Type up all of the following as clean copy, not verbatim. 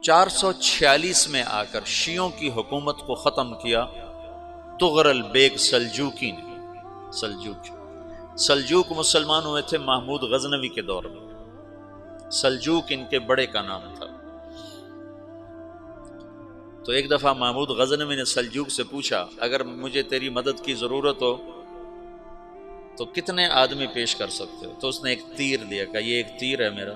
446 میں آ کر شیعوں کی حکومت کو ختم کیا طغرل بیگ سلجوقی نے۔ سلجوق مسلمان ہوئے تھے محمود غزنوی کے دور میں، سلجوق ان کے بڑے کا نام تھا۔ تو ایک دفعہ محمود غزنوی نے سلجوق سے پوچھا اگر مجھے تیری مدد کی ضرورت ہو تو کتنے آدمی پیش کر سکتے ہو؟ تو اس نے ایک تیر دیا، کہا یہ ایک تیر ہے میرا،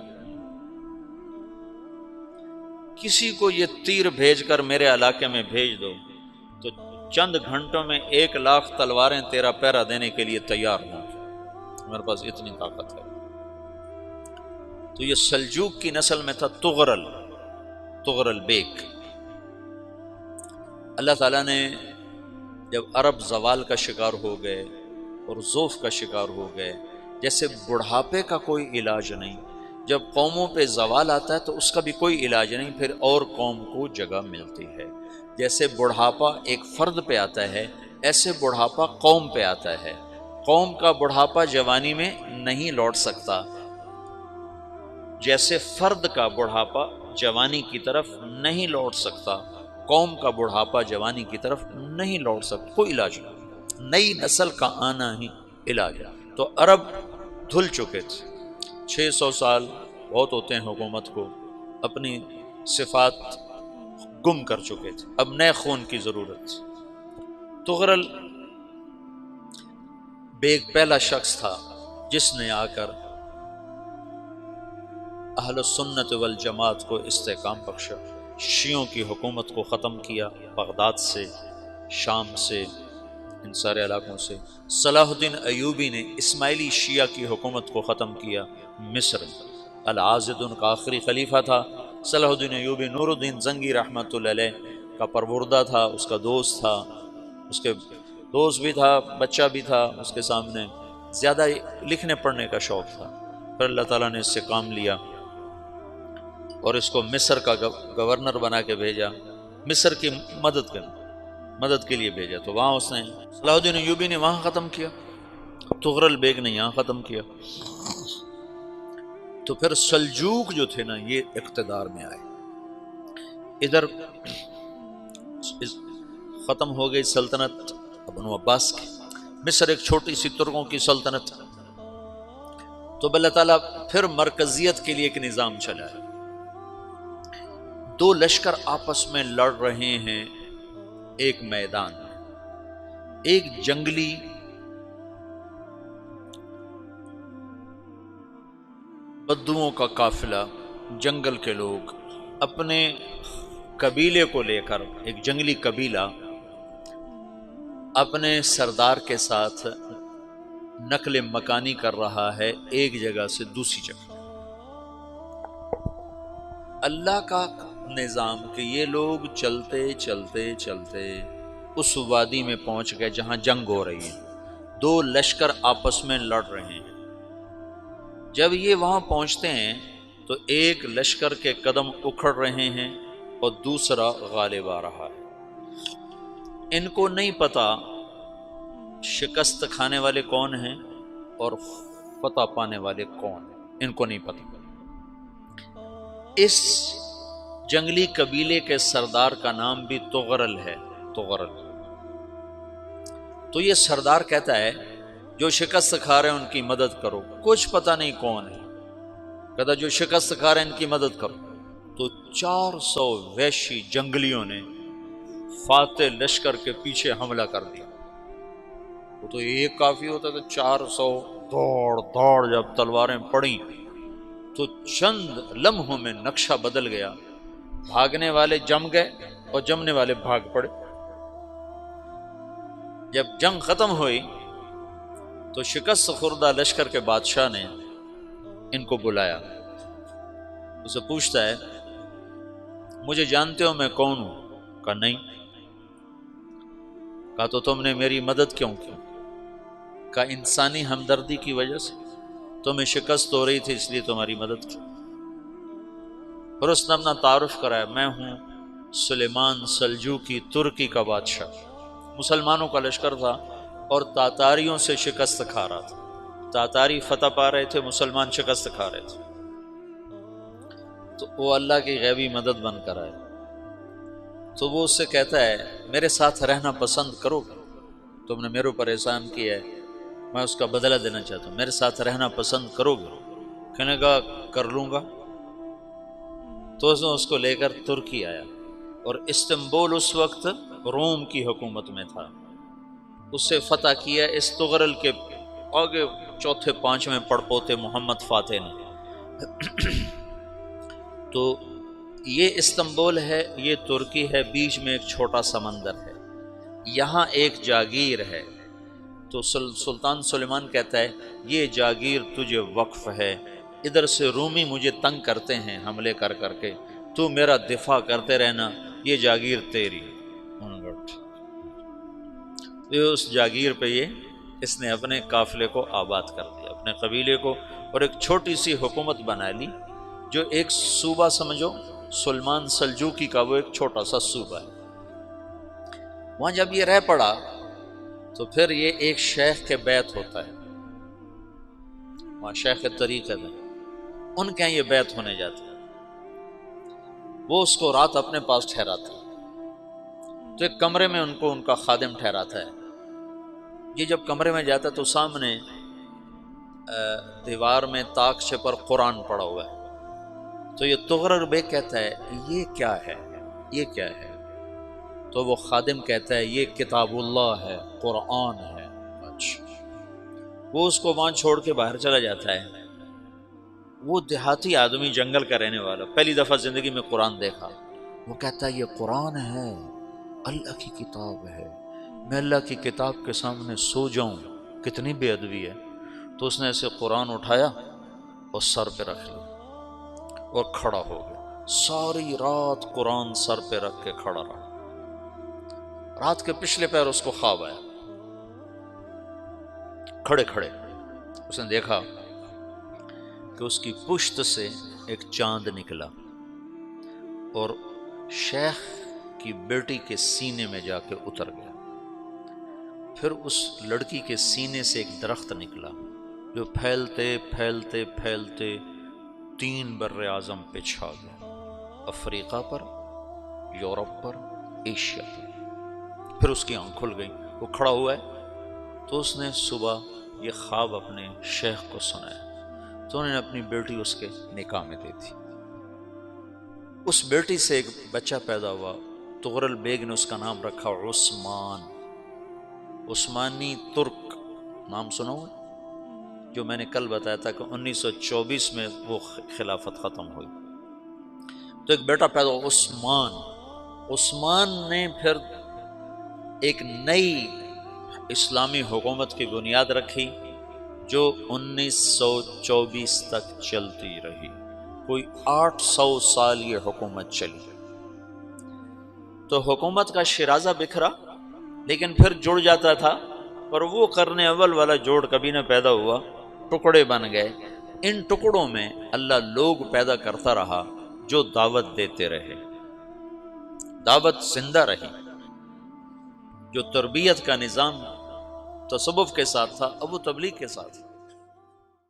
کسی کو یہ تیر بھیج کر میرے علاقے میں بھیج دو تو چند گھنٹوں میں 1,00,000 تلواریں تیرا پہرا دینے کے لیے تیار ہوں، میرے پاس اتنی طاقت ہے۔ تو یہ سلجوق کی نسل میں تھا طغرل بیگ۔ اللہ تعالیٰ نے جب عرب زوال کا شکار ہو گئے اور ضعف کا شکار ہو گئے، جیسے بڑھاپے کا کوئی علاج نہیں، جب قوموں پہ زوال آتا ہے تو اس کا بھی کوئی علاج نہیں، پھر اور قوم کو جگہ ملتی ہے۔ جیسے بڑھاپا ایک فرد پہ آتا ہے، ایسے بڑھاپا قوم پہ آتا ہے۔ قوم کا بڑھاپا جوانی میں نہیں لوٹ سکتا، جیسے فرد کا بڑھاپا جوانی کی طرف نہیں لوٹ سکتا، قوم کا بڑھاپا جوانی کی طرف نہیں لوٹ سکتا، کوئی علاج نہیں، نئی نسل کا آنا ہی علاج ہے۔ تو عرب دھل چکے تھے، 600 سال بہت ہوتے ہیں حکومت کو، اپنی صفات گم کر چکے تھے، اب نئے خون کی ضرورت تھی۔ طغرل بیگ پہلا شخص تھا جس نے آ کر اہل سنت والجماعت کو استحکام بخشا، شیعوں کی حکومت کو ختم کیا، بغداد سے، شام سے، ان سارے علاقوں سے۔ صلاح الدین ایوبی نے اسماعیلی شیعہ کی حکومت کو ختم کیا، مصر۔ العاضد ان کا آخری خلیفہ تھا۔ صلاح الدین ایوبی نور الدین زنگی رحمۃ اللہ علیہ کا پروردہ تھا، اس کا دوست تھا، اس کے دوست بھی تھا، بچہ بھی تھا اس کے سامنے، زیادہ لکھنے پڑھنے کا شوق تھا۔ پھر اللہ تعالیٰ نے اس سے کام لیا اور اس کو مصر کا گورنر بنا کے بھیجا، مصر کی مدد کے لیے بھیجا۔ تو وہاں اس نے صلاح الدین ایوبی نے وہاں ختم کیا، طغرل بیگ نے یہاں ختم کیا۔ تو پھر سلجوق جو تھے نا یہ اقتدار میں آئے، ادھر ختم ہو گئی سلطنت بنو عباس کی، مصر ایک چھوٹی سی ترکوں کی سلطنت۔ تو اللہ تعالیٰ پھر مرکزیت کے لیے ایک نظام چلایا، دو لشکر آپس میں لڑ رہے ہیں ایک میدان میں، ایک جنگلی بدوؤں کا قافلہ، جنگل کے لوگ اپنے قبیلے کو لے کر، ایک جنگلی قبیلہ اپنے سردار کے ساتھ نقل مکانی کر رہا ہے ایک جگہ سے دوسری جگہ۔ اللہ کا نظام کہ یہ لوگ چلتے چلتے چلتے اس وادی میں پہنچ گئے جہاں جنگ ہو رہی ہے، دو لشکر آپس میں لڑ رہے ہیں۔ جب یہ وہاں پہنچتے ہیں تو ایک لشکر کے قدم اکھڑ رہے ہیں اور دوسرا غالب آ رہا ہے۔ ان کو نہیں پتا شکست کھانے والے کون ہیں اور فتح پانے والے کون ہیں، ان کو نہیں پتا۔ اس جنگلی قبیلے کے سردار کا نام بھی طغرل ہے، طغرل۔ تو یہ سردار کہتا ہے جو شکست کھا رہے ہیں ان کی مدد کرو، کچھ پتہ نہیں کون ہے، کہتا جو شکست کھا رہے ہیں ان کی مدد کرو۔ تو 400 وحشی جنگلیوں نے فاتح لشکر کے پیچھے حملہ کر دیا۔ وہ تو ایک کافی ہوتا تھا، 400 دوڑ جب تلواریں پڑیں تو چند لمحوں میں نقشہ بدل گیا، بھاگنے والے جم گئے اور جمنے والے بھاگ پڑے۔ جب جنگ ختم ہوئی تو شکست خوردہ لشکر کے بادشاہ نے ان کو بلایا، اسے پوچھتا ہے مجھے جانتے ہو میں کون ہوں؟ کہا نہیں۔ کہا تو تم نے میری مدد کیوں کی؟ کہا انسانی ہمدردی کی وجہ سے، تمہیں شکست ہو رہی تھی اس لیے تمہاری مدد کی۔ پھر اس نے اپنا تعارف کرایا، میں ہوں سلیمان سلجوقی، ترکی کا بادشاہ۔ مسلمانوں کا لشکر تھا اور تاتاریوں سے شکست کھا رہا تھا، تاتاری فتح پا رہے تھے، مسلمان شکست کھا رہے تھے۔ تو وہ اللہ کی غیبی مدد بن کر آئے، تو وہ اس سے کہتا ہے میرے ساتھ رہنا پسند کرو گے؟ تم نے میرے اوپر احسان کیا ہے، میں اس کا بدلہ دینا چاہتا ہوں، میرے ساتھ رہنا پسند کرو گے؟ کہنے کا کر لوں گا۔ تو اس کو لے کر ترکی آیا، اور استنبول اس وقت روم کی حکومت میں تھا، اسے فتح کیا اس تغرل کے آگے چوتھے پانچویں پڑپوتے محمد فاتح نے۔ تو یہ استنبول ہے، یہ ترکی ہے، بیچ میں ایک چھوٹا سمندر ہے، یہاں ایک جاگیر ہے۔ تو سلطان سلیمان کہتا ہے یہ جاگیر تجھے وقف ہے، ادھر سے رومی مجھے تنگ کرتے ہیں حملے کر کر کے، تو میرا دفاع کرتے رہنا، یہ جاگیر تیری۔ اس جاگیر پہ اس نے اپنے قافلے کو آباد کر دیا، اپنے قبیلے کو، اور ایک چھوٹی سی حکومت بنا لی، جو ایک صوبہ سمجھو سلمان سلجوقی کا، وہ ایک چھوٹا سا صوبہ ہے۔ وہاں جب یہ رہ پڑا تو پھر یہ ایک شیخ کے بیت ہوتا ہے، وہاں شیخ طریقت ہے، ان کے یہ بیت ہونے جاتا ہے، وہ اس کو رات اپنے پاس ٹھہراتا ہے، تو ایک کمرے میں ان کو ان کا خادم ٹھہراتا ہے۔ یہ جب کمرے میں جاتا ہے تو سامنے دیوار میں تاکچے پر قرآن پڑا ہوا ہے، تو یہ تغرل بیگ کہتا ہے یہ کیا ہے، یہ کیا ہے؟ تو وہ خادم کہتا ہے یہ کتاب اللہ ہے، قرآن ہے۔ اچھا، وہ اس کو وہاں چھوڑ کے باہر چلا جاتا ہے۔ وہ دیہاتی آدمی، جنگل کا رہنے والا، پہلی دفعہ زندگی میں قرآن دیکھا، وہ کہتا ہے یہ قرآن ہے، اللہ کی کتاب ہے، میں اللہ کی کتاب کے سامنے سو جاؤں، کتنی بے ادبی ہے۔ تو اس نے ایسے قرآن اٹھایا اور سر پہ رکھ لیا اور کھڑا ہو گیا، ساری رات قرآن سر پہ رکھ کے کھڑا رہا۔ رات کے پچھلے پہر اس کو خواب آیا، کھڑے کھڑے اس نے دیکھا کہ اس کی پشت سے ایک چاند نکلا اور شیخ کی بیٹی کے سینے میں جا کے اتر گیا۔ پھر اس لڑکی کے سینے سے ایک درخت نکلا جو پھیلتے پھیلتے پھیلتے 3 بر اعظم پہ چھا گیا، افریقہ پر، یورپ پر، ایشیا پر۔ پھر اس کی آنکھ کھل گئی، وہ کھڑا ہوا ہے، تو اس نے صبح یہ خواب اپنے شیخ کو سنایا، تو انہوں نے اپنی بیٹی اس کے نکاح میں دے دی۔ اس بیٹی سے ایک بچہ پیدا ہوا، تغرل بیگ نے اس کا نام رکھا عثمان، عثمانی ترک نام سنا ہوا، جو میں نے کل بتایا تھا کہ 1924 میں وہ خلافت ختم ہوئی۔ تو ایک بیٹا پیدا ہوا عثمان۔ عثمان نے پھر ایک نئی اسلامی حکومت کی بنیاد رکھی جو 1924 تک چلتی رہی، کوئی 800 سال یہ حکومت چلی۔ تو حکومت کا شیرازہ بکھرا، لیکن پھر جڑ جاتا تھا، پر وہ قرن اول والا جوڑ کبھی نہ پیدا ہوا، ٹکڑے بن گئے۔ ان ٹکڑوں میں اللہ لوگ پیدا کرتا رہا جو دعوت دیتے رہے، دعوت زندہ رہی۔ جو تربیت کا نظام تصوف کے ساتھ تھا اب وہ تبلیغ کے ساتھ،